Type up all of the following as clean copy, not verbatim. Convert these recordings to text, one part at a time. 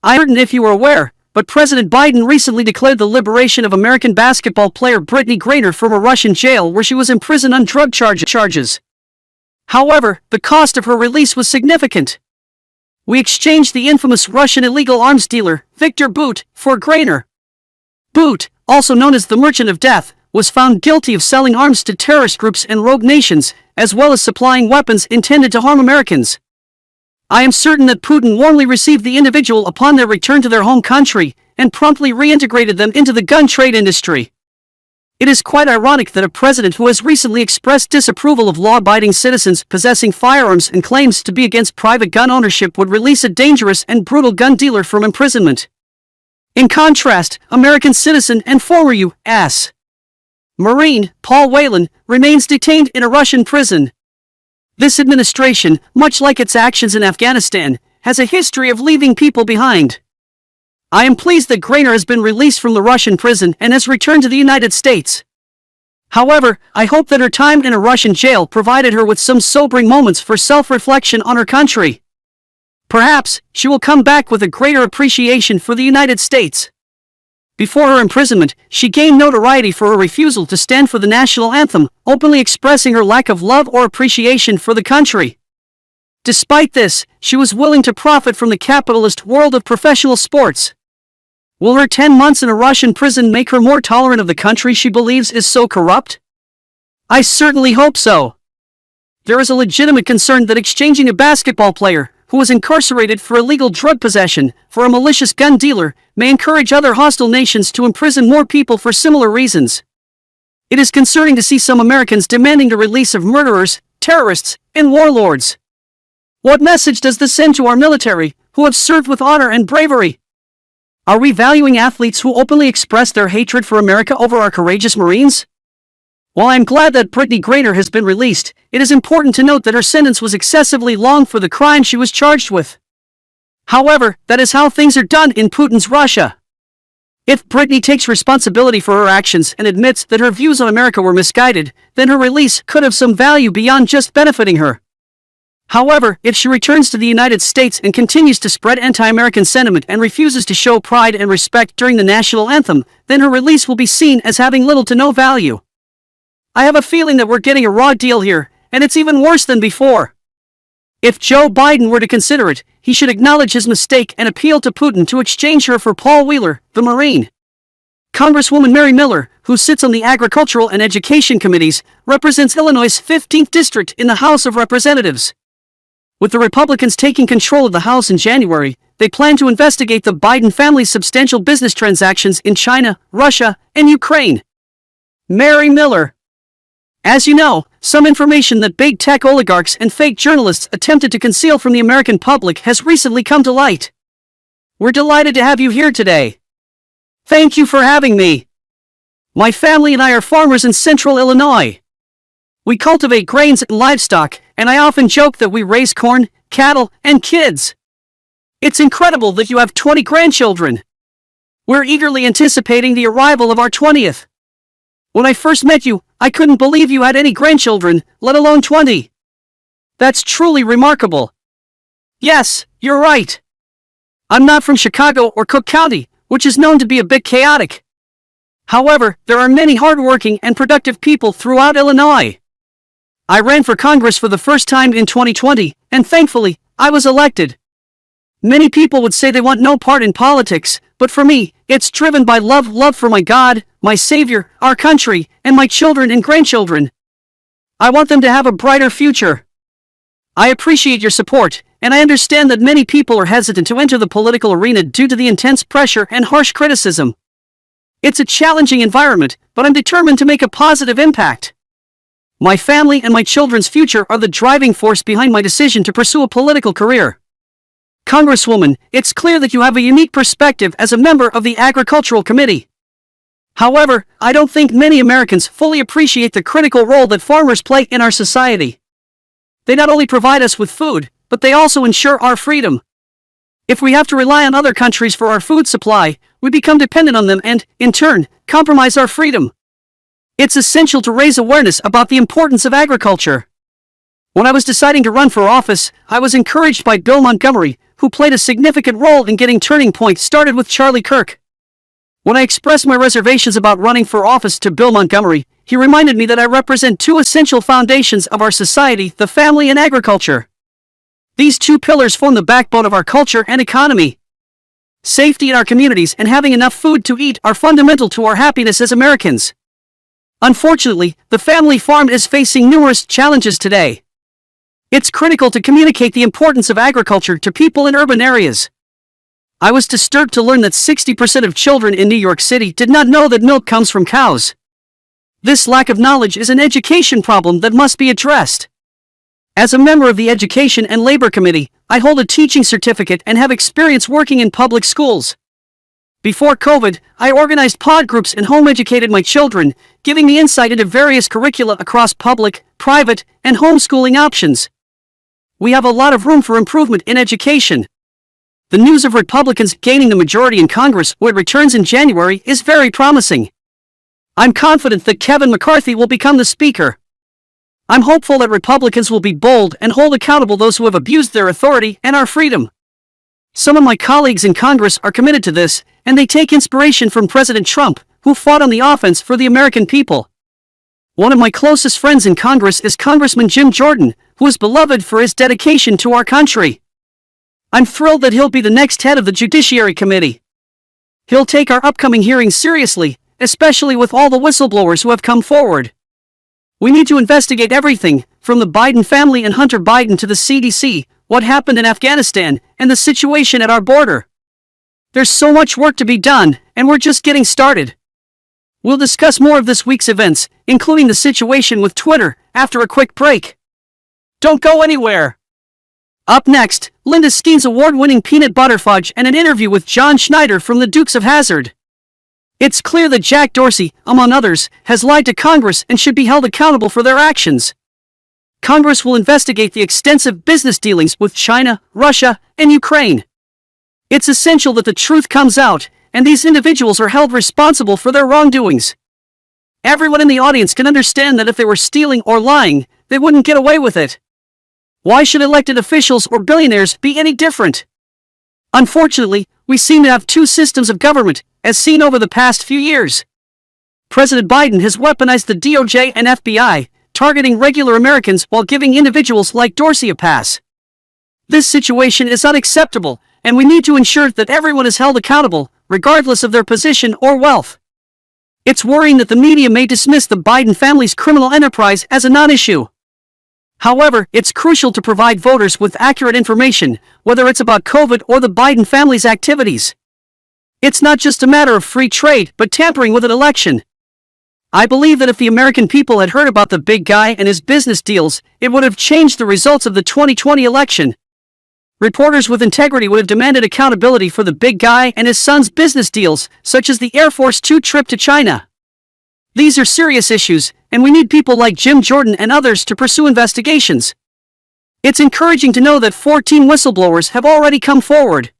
I'm certain if you were aware, but President Biden recently declared the liberation of American basketball player Brittany Griner from a Russian jail where she was imprisoned on drug charges. However, the cost of her release was significant. We exchanged the infamous Russian illegal arms dealer, Viktor Bout, for Griner. Bout, also known as the Merchant of Death, was found guilty of selling arms to terrorist groups and rogue nations, as well as supplying weapons intended to harm Americans. I am certain that Putin warmly received the individual upon their return to their home country, and promptly reintegrated them into the gun trade industry. It is quite ironic that a president who has recently expressed disapproval of law-abiding citizens possessing firearms and claims to be against private gun ownership would release a dangerous and brutal gun dealer from imprisonment. In contrast, American citizen and former U.S. Marine Paul Whelan remains detained in a Russian prison. This administration, much like its actions in Afghanistan, has a history of leaving people behind. I am pleased that Griner has been released from the Russian prison and has returned to the United States. However, I hope that her time in a Russian jail provided her with some sobering moments for self-reflection on her country. Perhaps, she will come back with a greater appreciation for the United States. Before her imprisonment, she gained notoriety for her refusal to stand for the national anthem, openly expressing her lack of love or appreciation for the country. Despite this, she was willing to profit from the capitalist world of professional sports. Will her 10 months in a Russian prison make her more tolerant of the country she believes is so corrupt? I certainly hope so. There is a legitimate concern that exchanging a basketball player, who was incarcerated for illegal drug possession, for a malicious gun dealer, may encourage other hostile nations to imprison more people for similar reasons. It is concerning to see some Americans demanding the release of murderers, terrorists, and warlords. What message does this send to our military, who have served with honor and bravery? Are we valuing athletes who openly express their hatred for America over our courageous Marines? While I am glad that Brittany Griner has been released, it is important to note that her sentence was excessively long for the crime she was charged with. However, that is how things are done in Putin's Russia. If Brittany takes responsibility for her actions and admits that her views on America were misguided, then her release could have some value beyond just benefiting her. However, if she returns to the United States and continues to spread anti-American sentiment and refuses to show pride and respect during the national anthem, then her release will be seen as having little to no value. I have a feeling that we're getting a raw deal here, and it's even worse than before. If Joe Biden were to consider it, he should acknowledge his mistake and appeal to Putin to exchange her for Paul Wheeler, the Marine. Congresswoman Mary Miller, who sits on the Agricultural and Education Committees, represents Illinois' 15th District in the House of Representatives. With the Republicans taking control of the House in January, they plan to investigate the Biden family's substantial business transactions in China, Russia, and Ukraine. Mary Miller. As you know, some information that big tech oligarchs and fake journalists attempted to conceal from the American public has recently come to light. We're delighted to have you here today. Thank you for having me. My family and I are farmers in central Illinois. We cultivate grains and livestock, and I often joke that we raise corn, cattle, and kids. It's incredible that you have 20 grandchildren. We're eagerly anticipating the arrival of our 20th. When I first met you, I couldn't believe you had any grandchildren, let alone 20. That's truly remarkable. Yes, you're right. I'm not from Chicago or Cook County, which is known to be a bit chaotic. However, there are many hardworking and productive people throughout Illinois. I ran for Congress for the first time in 2020, and thankfully, I was elected. Many people would say they want no part in politics, but for me, it's driven by love for my God, my Savior, our country, and my children and grandchildren. I want them to have a brighter future. I appreciate your support, and I understand that many people are hesitant to enter the political arena due to the intense pressure and harsh criticism. It's a challenging environment, but I'm determined to make a positive impact. My family and my children's future are the driving force behind my decision to pursue a political career. Congresswoman, it's clear that you have a unique perspective as a member of the Agricultural Committee. However, I don't think many Americans fully appreciate the critical role that farmers play in our society. They not only provide us with food, but they also ensure our freedom. If we have to rely on other countries for our food supply, we become dependent on them and, in turn, compromise our freedom. It's essential to raise awareness about the importance of agriculture. When I was deciding to run for office, I was encouraged by Bill Montgomery, who played a significant role in getting Turning Point started with Charlie Kirk. When I expressed my reservations about running for office to Bill Montgomery, he reminded me that I represent two essential foundations of our society, the family and agriculture. These two pillars form the backbone of our culture and economy. Safety in our communities and having enough food to eat are fundamental to our happiness as Americans. Unfortunately, the family farm is facing numerous challenges today. It's critical to communicate the importance of agriculture to people in urban areas. I was disturbed to learn that 60% of children in New York City did not know that milk comes from cows. This lack of knowledge is an education problem that must be addressed. As a member of the Education and Labor Committee, I hold a teaching certificate and have experience working in public schools. Before COVID, I organized pod groups and home-educated my children, giving me insight into various curricula across public, private, and homeschooling options. We have a lot of room for improvement in education. The news of Republicans gaining the majority in Congress when it returns in January is very promising. I'm confident that Kevin McCarthy will become the Speaker. I'm hopeful that Republicans will be bold and hold accountable those who have abused their authority and our freedom. Some of my colleagues in Congress are committed to this, and they take inspiration from President Trump, who fought on the offense for the American people. One of my closest friends in Congress is Congressman Jim Jordan, who is beloved for his dedication to our country. I'm thrilled that he'll be the next head of the Judiciary Committee. He'll take our upcoming hearings seriously, especially with all the whistleblowers who have come forward. We need to investigate everything, from the Biden family and Hunter Biden to the CDC, what happened in Afghanistan, and the situation at our border. There's so much work to be done, and we're just getting started. We'll discuss more of this week's events, including the situation with Twitter, after a quick break. Don't go anywhere! Up next, Linda Steen's award-winning peanut butter fudge and an interview with John Schneider from the Dukes of Hazzard. It's clear that Jack Dorsey, among others, has lied to Congress and should be held accountable for their actions. Congress will investigate the extensive business dealings with China, Russia, and Ukraine. It's essential that the truth comes out, and these individuals are held responsible for their wrongdoings. Everyone in the audience can understand that if they were stealing or lying, they wouldn't get away with it. Why should elected officials or billionaires be any different? Unfortunately, we seem to have two systems of government, as seen over the past few years. President Biden has weaponized the DOJ and FBI, targeting regular Americans while giving individuals like Dorsey a pass. This situation is unacceptable, and we need to ensure that everyone is held accountable, regardless of their position or wealth. It's worrying that the media may dismiss the Biden family's criminal enterprise as a non-issue. However, it's crucial to provide voters with accurate information, whether it's about COVID or the Biden family's activities. It's not just a matter of free trade, but tampering with an election. I believe that if the American people had heard about the big guy and his business deals, it would have changed the results of the 2020 election. Reporters with integrity would have demanded accountability for the big guy and his son's business deals, such as the Air Force Two trip to China. These are serious issues, and we need people like Jim Jordan and others to pursue investigations. It's encouraging to know that 14 whistleblowers have already come forward.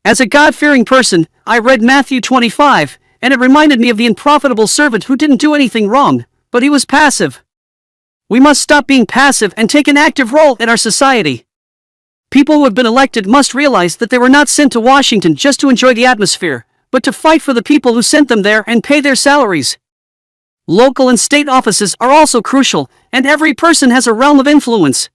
As a God-fearing person, I read Matthew 25, and it reminded me of the unprofitable servant who didn't do anything wrong, but he was passive. We must stop being passive and take an active role in our society. People who have been elected must realize that they were not sent to Washington just to enjoy the atmosphere, but to fight for the people who sent them there and pay their salaries. Local and state offices are also crucial, and every person has a realm of influence.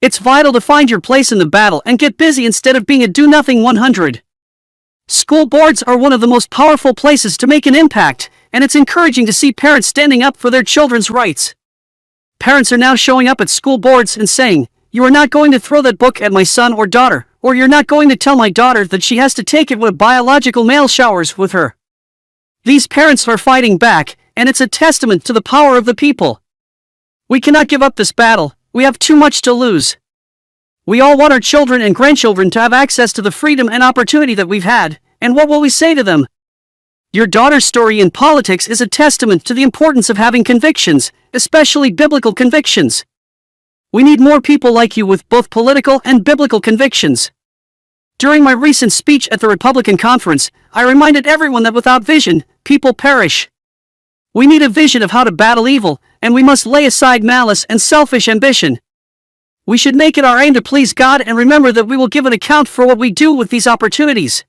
It's vital to find your place in the battle and get busy instead of being a do-nothing 100. School boards are one of the most powerful places to make an impact, and it's encouraging to see parents standing up for their children's rights. Parents are now showing up at school boards and saying, "You are not going to throw that book at my son or daughter, or you're not going to tell my daughter that she has to take it when a biological male showers with her." These parents are fighting back, and it's a testament to the power of the people. We cannot give up this battle. We have too much to lose. We all want our children and grandchildren to have access to the freedom and opportunity that we've had, and what will we say to them? Your daughter's story in politics is a testament to the importance of having convictions, especially biblical convictions. We need more people like you with both political and biblical convictions. During my recent speech at the Republican conference, I reminded everyone that without vision, people perish. We need a vision of how to battle evil, and we must lay aside malice and selfish ambition. We should make it our aim to please God and remember that we will give an account for what we do with these opportunities.